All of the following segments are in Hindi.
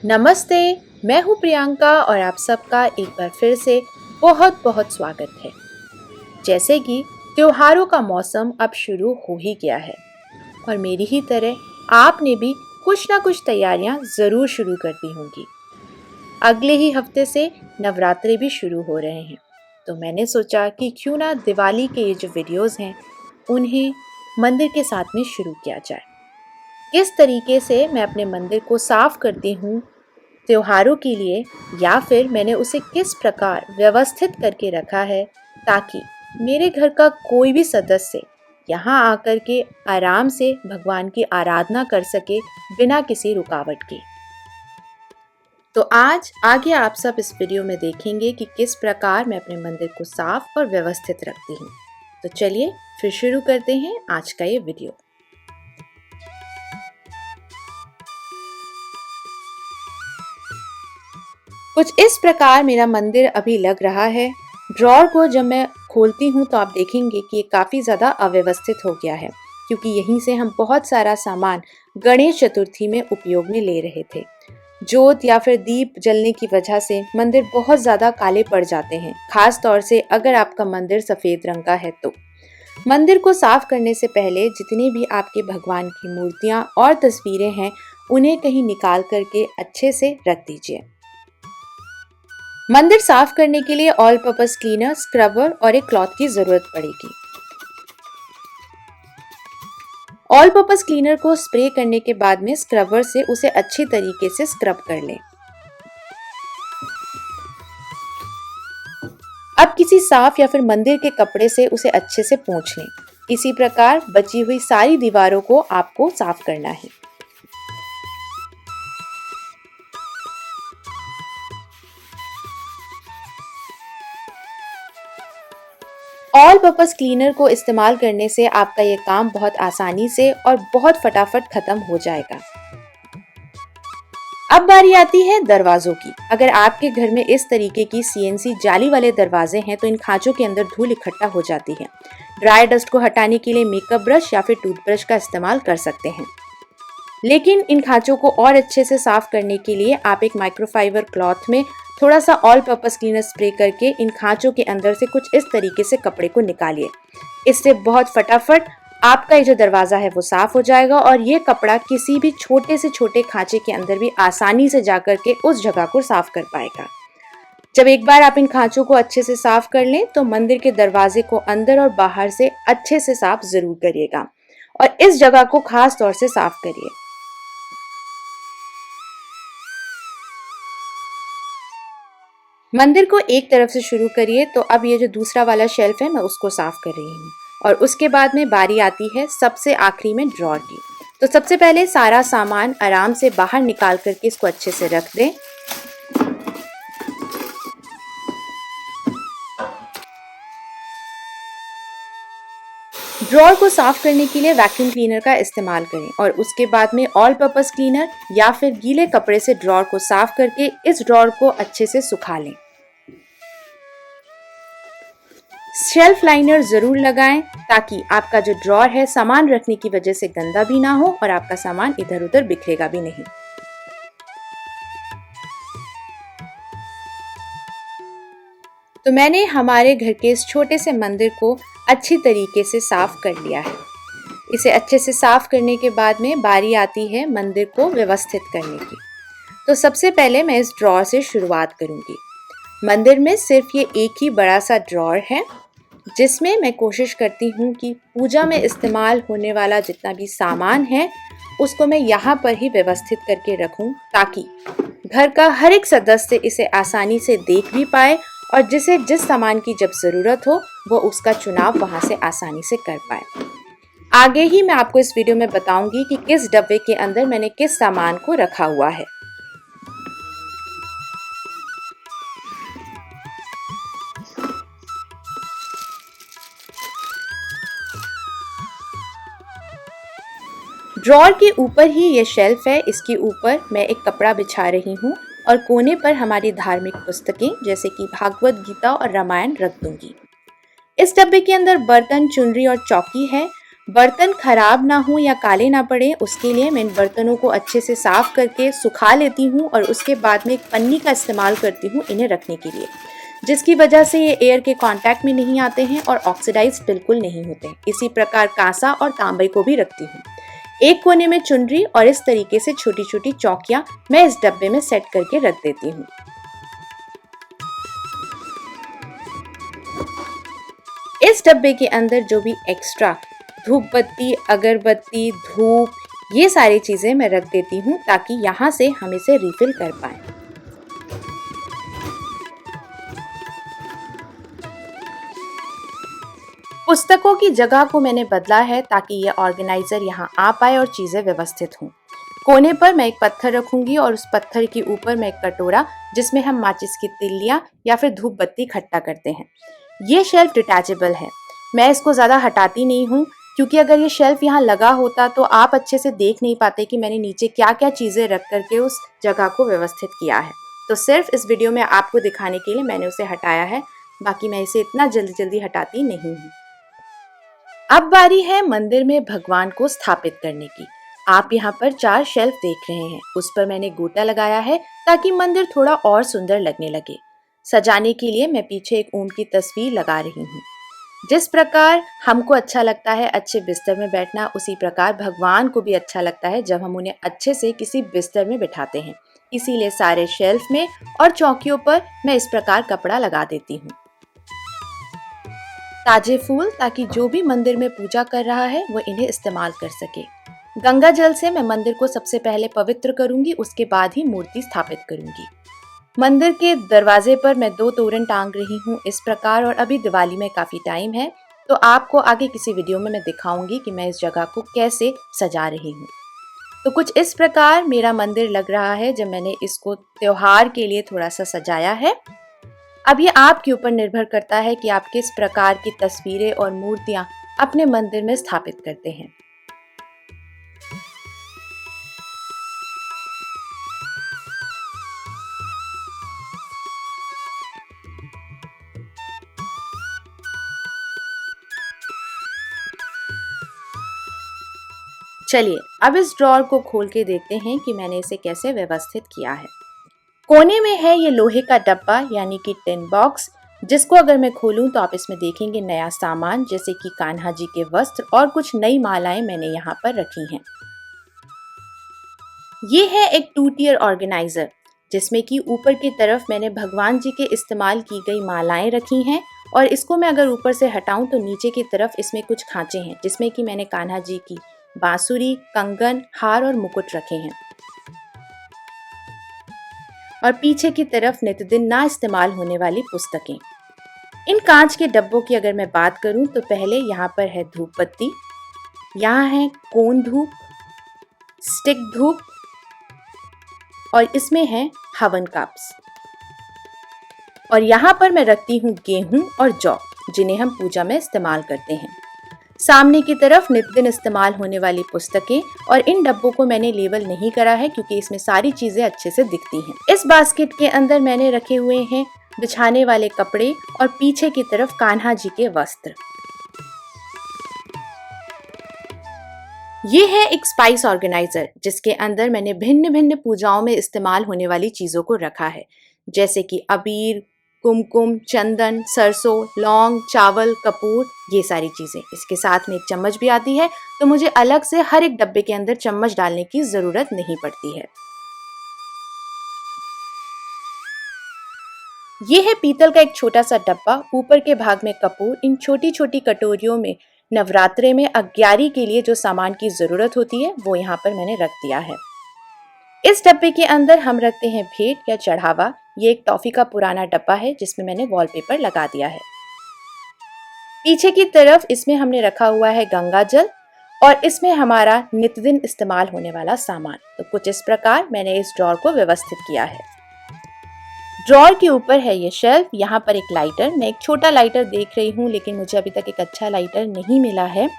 नमस्ते। मैं हूँ प्रियंका और आप सबका एक बार फिर से बहुत बहुत स्वागत है। जैसे कि त्योहारों का मौसम अब शुरू हो ही गया है और मेरी ही तरह आपने भी कुछ ना कुछ तैयारियां ज़रूर शुरू कर दी होंगी। अगले ही हफ्ते से नवरात्रे भी शुरू हो रहे हैं, तो मैंने सोचा कि क्यों ना दिवाली के ये जो वीडियोस हैं उन्हें मंदिर के साथ में शुरू किया जाए। किस तरीके से मैं अपने मंदिर को साफ करती हूँ त्योहारों के लिए, या फिर मैंने उसे किस प्रकार व्यवस्थित करके रखा है ताकि मेरे घर का कोई भी सदस्य यहाँ आकर के आराम से भगवान की आराधना कर सके बिना किसी रुकावट के। तो आज आगे आप सब इस वीडियो में देखेंगे कि किस प्रकार मैं अपने मंदिर को साफ और व्यवस्थित रखती हूँ। तो चलिए फिर शुरू करते हैं आज का ये वीडियो। कुछ इस प्रकार मेरा मंदिर अभी लग रहा है। ड्रॉर को जब मैं खोलती हूँ तो आप देखेंगे कि ये काफ़ी ज़्यादा अव्यवस्थित हो गया है, क्योंकि यहीं से हम बहुत सारा सामान गणेश चतुर्थी में उपयोग में ले रहे थे। जोत या फिर दीप जलने की वजह से मंदिर बहुत ज़्यादा काले पड़ जाते हैं, खास तौर से अगर आपका मंदिर सफ़ेद रंग का है तो। मंदिर को साफ करने से पहले जितनी भी आपके भगवान की मूर्तियाँ और तस्वीरें हैं उन्हें कहीं निकाल करके अच्छे से रख दीजिए। मंदिर साफ करने के लिए ऑल पर्पस क्लीनर, स्क्रबर और एक क्लॉथ की जरूरत पड़ेगी। ऑल पर्पस क्लीनर को स्प्रे करने के बाद में स्क्रबर से उसे अच्छी तरीके से स्क्रब कर लें। अब किसी साफ या फिर मंदिर के कपड़े से उसे अच्छे से पोंछ लें। इसी प्रकार बची हुई सारी दीवारों को आपको साफ करना है। ऑल पर्पस क्लीनर को इस्तेमाल करने से आपका ये काम बहुत आसानी से और बहुत फटाफट खत्म हो जाएगा। अब बारी आती है दरवाजों की। अगर आपके घर में इस तरीके की सीएनसी जाली वाले दरवाजे हैं तो इन खांचों के अंदर धूल इकट्ठा हो जाती है। ड्राई डस्ट को हटाने के लिए मेकअप ब्रश या फिर टूथब्रश का इस्तेमाल कर सकते हैं, लेकिन इन खांचों को और अच्छे से साफ करने के लिए आप एक माइक्रोफाइबर क्लॉथ में थोड़ा सा ऑल पर्पस क्लीनर स्प्रे करके इन खांचों के अंदर से कुछ इस तरीके से कपड़े को निकालिए। इससे बहुत फटाफट आपका ये जो दरवाजा है वो साफ हो जाएगा और ये कपड़ा किसी भी छोटे से छोटे खांचे के अंदर भी आसानी से जाकर के उस जगह को साफ कर पाएगा। जब एक बार आप इन खांचों को अच्छे से साफ कर लें तो मंदिर के दरवाजे को अंदर और बाहर से अच्छे से साफ जरूर करिएगा और इस जगह को खास तौर से साफ करिए। मंदिर को एक तरफ से शुरू करिए। तो अब ये जो दूसरा वाला शेल्फ है मैं उसको साफ कर रही हूँ और उसके बाद में बारी आती है सबसे आखिरी में ड्रॉर की। तो सबसे पहले सारा सामान आराम से बाहर निकाल करके इसको अच्छे से रख दें। ड्रॉर को साफ करने के लिए वैक्यूम क्लीनर का इस्तेमाल करें और उसके बाद में ऑल पर्पस क्लीनर या फिर गीले कपड़े से ड्रॉर को साफ करके इस ड्रॉर को अच्छे से सुखा लें। शेल्फ लाइनर जरूर लगाएं ताकि आपका जो ड्रॉर है सामान रखने की वजह से गंदा भी ना हो और आपका सामान इधर उधर बिखरेगा भी नहीं। तो मैंने हमारे घर के इस छोटे से मंदिर को अच्छी तरीके से साफ कर लिया है। इसे अच्छे से साफ करने के बाद में बारी आती है मंदिर को व्यवस्थित करने की। तो सबसे पहले मैं इस ड्रॉर से शुरुआत करूंगी। मंदिर में सिर्फ ये एक ही बड़ा सा ड्रॉर है जिसमें मैं कोशिश करती हूँ कि पूजा में इस्तेमाल होने वाला जितना भी सामान है उसको मैं यहाँ पर ही व्यवस्थित करके रखूँ ताकि घर का हर एक सदस्य इसे आसानी से देख भी पाए और जिसे जिस सामान की जब ज़रूरत हो वो उसका चुनाव वहाँ से आसानी से कर पाए। आगे ही मैं आपको इस वीडियो में बताऊंगी कि किस डब्बे के अंदर मैंने किस सामान को रखा हुआ है। ड्रॉर के ऊपर ही ये शेल्फ है, इसके ऊपर मैं एक कपड़ा बिछा रही हूँ और कोने पर हमारी धार्मिक पुस्तकें जैसे कि भागवत गीता और रामायण रख दूंगी। इस डब्बे के अंदर बर्तन, चुनरी और चौकी है। बर्तन खराब ना हो या काले ना पड़े, उसके लिए मैं इन बर्तनों को अच्छे से साफ करके सुखा लेती हूँ और उसके बाद में एक पन्नी का इस्तेमाल करती हूँ इन्हें रखने के लिए, जिसकी वजह से ये एयर के कांटेक्ट में नहीं आते हैं और ऑक्सीडाइज बिल्कुल नहीं होते। इसी प्रकार कांसा और तांबे को भी रखती हूँ। एक कोने में चुनरी और इस तरीके से छोटी छोटी चौकियां मैं इस डब्बे में सेट करके रख देती हूँ। इस डब्बे के अंदर जो भी एक्स्ट्रा धूप बत्ती, अगरबत्ती, धूप, ये सारी चीजें मैं रख देती हूँ ताकि यहाँ से हम इसे रिफिल कर पाए। पुस्तकों की जगह को मैंने बदला है ताकि ये ऑर्गेनाइजर यहाँ आ पाए और चीजें व्यवस्थित हों। कोने पर मैं एक पत्थर रखूंगी और उस पत्थर के ऊपर मैं एक कटोरा जिसमें हम माचिस की तिल्लियाँ या फिर धूप बत्ती इकट्ठा करते हैं। ये शेल्फ डिटैचेबल है। मैं इसको ज़्यादा हटाती नहीं हूँ क्योंकि अगर ये शेल्फ यहाँ लगा होता तो आप अच्छे से देख नहीं पाते कि मैंने नीचे क्या क्या चीज़ें रख करके उस जगह को व्यवस्थित किया है। तो सिर्फ इस वीडियो में आपको दिखाने के लिए मैंने उसे हटाया है, बाकी मैं इसे इतना जल्दी जल्दी हटाती नहीं हूँ। अब बारी है मंदिर में भगवान को स्थापित करने की। आप यहाँ पर 4 शेल्फ देख रहे हैं, उस पर मैंने गोटा लगाया है ताकि मंदिर थोड़ा और सुंदर लगने लगे। सजाने के लिए मैं पीछे एक ऊंट की तस्वीर लगा रही हूँ। जिस प्रकार हमको अच्छा लगता है अच्छे बिस्तर में बैठना, उसी प्रकार भगवान को भी अच्छा लगता है जब हम उन्हें अच्छे से किसी बिस्तर में बिठाते हैं। इसीलिए सारे शेल्फ में और चौकियों पर मैं इस प्रकार कपड़ा लगा देती हूँ। ताजे फूल, ताकि जो भी मंदिर में पूजा कर रहा है वो इन्हें इस्तेमाल कर सके। गंगा जल से मैं मंदिर को सबसे पहले पवित्र करूंगी, उसके बाद ही मूर्ति स्थापित करूंगी। मंदिर के दरवाजे पर मैं 2 तोरण टांग रही हूँ इस प्रकार, और अभी दिवाली में काफी टाइम है तो आपको आगे किसी वीडियो में मैं दिखाऊंगी कि मैं इस जगह को कैसे सजा रही हूँ। तो कुछ इस प्रकार मेरा मंदिर लग रहा है जब मैंने इसको त्योहार के लिए थोड़ा सा सजाया है। अब ये आपके ऊपर निर्भर करता है कि आप किस प्रकार की तस्वीरें और मूर्तियां अपने मंदिर में स्थापित करते हैं। चलिए अब इस ड्रॉअर को खोल के देखते हैं कि मैंने इसे कैसे व्यवस्थित किया है। कोने में है ये लोहे का डब्बा यानी कि टिन बॉक्स, जिसको अगर मैं खोलूं तो आप इसमें देखेंगे नया सामान जैसे कि कान्हा जी के वस्त्र और कुछ नई मालाएं मैंने यहाँ पर रखी हैं। ये है एक 2 टियर ऑर्गेनाइजर जिसमें कि ऊपर की तरफ मैंने भगवान जी के इस्तेमाल की गई मालाएं रखी हैं, और इसको मैं अगर ऊपर से हटाऊं तो नीचे की तरफ इसमें कुछ खांचे हैं जिसमें कि मैंने कान्हा जी की बांसुरी, कंगन, हार और मुकुट रखे हैं। और पीछे की तरफ नित्यदिन ना इस्तेमाल होने वाली पुस्तकें। इन कांच के डब्बों की अगर मैं बात करूं तो पहले यहाँ पर है धूप बत्ती, यहाँ है कोन धूप, स्टिक धूप, और इसमें है हवन कप्स। और यहाँ पर मैं रखती हूँ गेहूं और जौ, जिन्हें हम पूजा में इस्तेमाल करते हैं। सामने की तरफ नित्यदिन इस्तेमाल होने वाली पुस्तकें, और इन डब्बों को मैंने लेबल नहीं करा है क्योंकि इसमें सारी चीजें अच्छे से दिखती हैं। इस बास्केट के अंदर मैंने रखे हुए हैं बिछाने वाले कपड़े और पीछे की तरफ कान्हा जी के वस्त्र। ये है एक स्पाइस ऑर्गेनाइजर जिसके अंदर मैंने भिन्न भिन्न पूजाओं में इस्तेमाल होने वाली चीजों को रखा है, जैसे कि अबीर, कुमकुम, चंदन, सरसों, लौंग, चावल, कपूर, ये सारी चीजें। इसके साथ में एक चम्मच भी आती है, तो मुझे अलग से हर एक डब्बे के अंदर चम्मच डालने की जरूरत नहीं पड़ती है। ये है पीतल का एक छोटा सा डब्बा, ऊपर के भाग में कपूर। इन छोटी छोटी कटोरियों में नवरात्रे में अग्यारी के लिए जो सामान की जरूरत होती है वो यहाँ पर मैंने रख दिया है। इस डब्बे के अंदर हम रखते हैं भेंट या चढ़ावा। ये एक टॉफी का पुराना डब्बा है जिसमें मैंने वॉलपेपर लगा दिया है। पीछे की तरफ इसमें हमने रखा हुआ है गंगा जल, और इसमें हमारा नित्यदिन इस्तेमाल होने वाला सामान। तो कुछ इस प्रकार मैंने इस ड्रॉअर को व्यवस्थित किया है। ड्रॉअर के ऊपर है ये शेल्फ, यहाँ पर एक लाइटर। मैं एक छोटा लाइटर देख रही हूँ लेकिन मुझे अभी तक एक अच्छा लाइटर नहीं मिला है।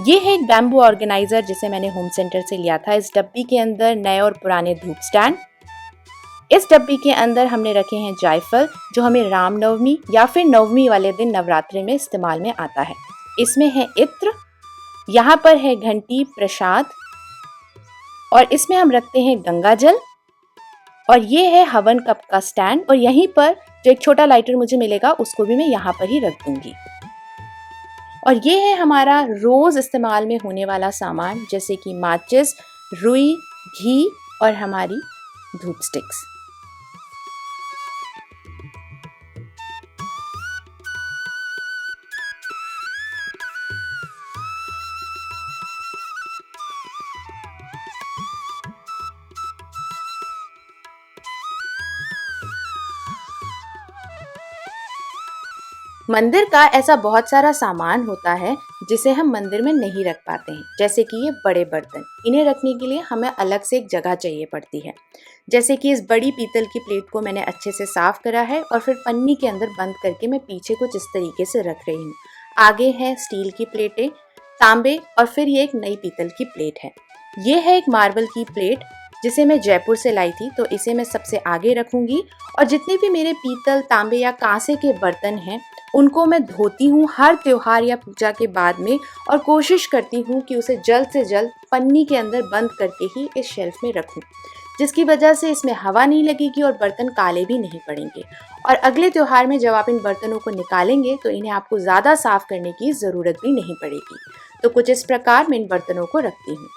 ये है एक बैम्बू ऑर्गेनाइजर जिसे मैंने होम सेंटर से लिया था। इस डब्बी के अंदर नए और पुराने धूप स्टैंड। इस डब्बी के अंदर हमने रखे हैं जायफल, जो हमें रामनवमी या फिर नवमी वाले दिन नवरात्रि में इस्तेमाल में आता है। इसमें है इत्र, यहाँ पर है घंटी प्रसाद और इसमें हम रखते हैं गंगा जल। और ये है हवन कप का स्टैंड और यहीं पर जो एक छोटा लाइटर मुझे मिलेगा उसको भी मैं यहाँ पर ही रख दूंगी। और ये है हमारा रोज इस्तेमाल में होने वाला सामान, जैसे कि माचिस, रुई, घी और हमारी धूप स्टिक्स। मंदिर का ऐसा बहुत सारा सामान होता है जिसे हम मंदिर में नहीं रख पाते हैं, जैसे कि ये बड़े बर्तन। इन्हें रखने के लिए हमें अलग से एक जगह चाहिए पड़ती है। जैसे कि इस बड़ी पीतल की प्लेट को मैंने अच्छे से साफ करा है और फिर पन्नी के अंदर बंद करके मैं पीछे कुछ इस तरीके से रख रही हूँ। आगे है स्टील की प्लेटें, तांबे और फिर ये एक नई पीतल की प्लेट है। ये है एक मार्बल की प्लेट जिसे मैं जयपुर से लाई थी, तो इसे मैं सबसे आगे रखूंगी। और जितने भी मेरे पीतल, तांबे या कांसे के बर्तन हैं उनको मैं धोती हूँ हर त्योहार या पूजा के बाद में और कोशिश करती हूँ कि उसे जल्द से जल्द पन्नी के अंदर बंद करके ही इस शेल्फ में रखूँ, जिसकी वजह से इसमें हवा नहीं लगेगी और बर्तन काले भी नहीं पड़ेंगे। और अगले त्योहार में जब आप इन बर्तनों को निकालेंगे तो इन्हें आपको ज़्यादा साफ करने की ज़रूरत भी नहीं पड़ेगी। तो कुछ इस प्रकार मैं इन बर्तनों को रखती हूँ।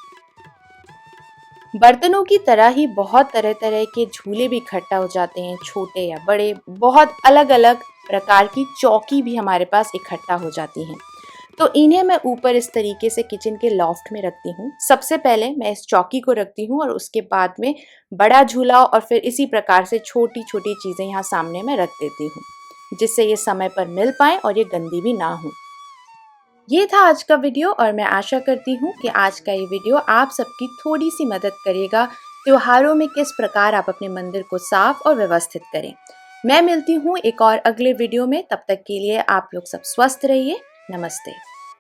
बर्तनों की तरह ही बहुत तरह तरह के झूले भी इकट्ठा हो जाते हैं, छोटे या बड़े। बहुत अलग अलग प्रकार की चौकी भी हमारे पास इकट्ठा हो जाती हैं। तो इन्हें मैं ऊपर इस तरीके से किचन के लॉफ्ट में रखती हूँ। सबसे पहले मैं इस चौकी को रखती हूँ और उसके बाद में बड़ा झूला और फिर इसी प्रकार से छोटी छोटी चीज़ें यहाँ सामने मैं रख देती हूँ, जिससे ये समय पर मिल पाए और ये गंदी भी ना हो। ये था आज का वीडियो और मैं आशा करती हूँ कि आज का ये वीडियो आप सबकी थोड़ी सी मदद करेगा त्योहारों में किस प्रकार आप अपने मंदिर को साफ और व्यवस्थित करें। मैं मिलती हूँ एक और अगले वीडियो में, तब तक के लिए आप लोग सब स्वस्थ रहिए। नमस्ते।